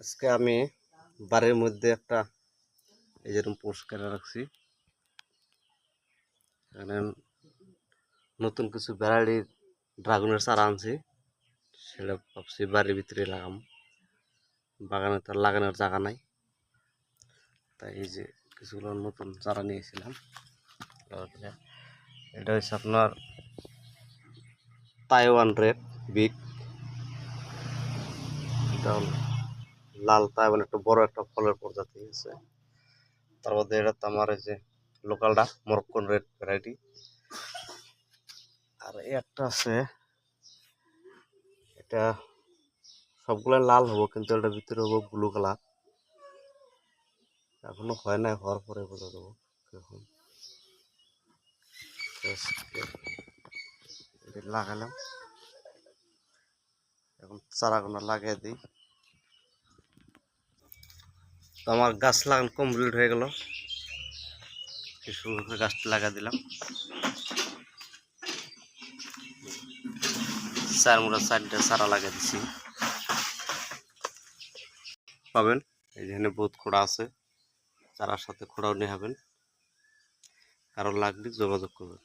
আজকে আমি বাড়ির মধ্যে একটা এই যেরকম পরিষ্কার রাখছি। এখানে নতুন কিছু ভ্যারাইটির ড্রাগনের চারা আনছি, সেটা ভাবছি বাড়ির ভিতরে লাগাম। বাগানে তো লাগানোর জায়গা নাই, তাই এই যে কিছুগুলো নতুন চারা নিয়েছিলাম। এটা হচ্ছে আপনার তাইওয়ান রেড বিগ। এটা লাল তাইওয়ান, একটা বড় একটা ফলের প্রজাতি আছে। তার মধ্যে এটা তো আমার এই যে লোকালটা মরক্কন রেড ভ্যারাইটি। আর একটা আছে, এটা সবগুলো লাল হবো, কিন্তু এটার ভিতরে হবো ব্লু কালার। এখনো হয় না, হওয়ার পরে বোঝা দেবো এখন। এটা লাগালাম, এখন চারাগুলো লাগিয়ে দিই। তো আমার গাছ লাগানো কমপ্লিট হয়ে গেল, কিছু গাছটা লাগিয়ে দিলাম। চারটা চারা লাগিয়ে দিচ্ছি। পাবেন এই যেখানে বহুত খোড়া আছে, চারার সাথে খোড়াও নিয়ে হবেন। কারো লাগলে যোগাযোগ করবেন।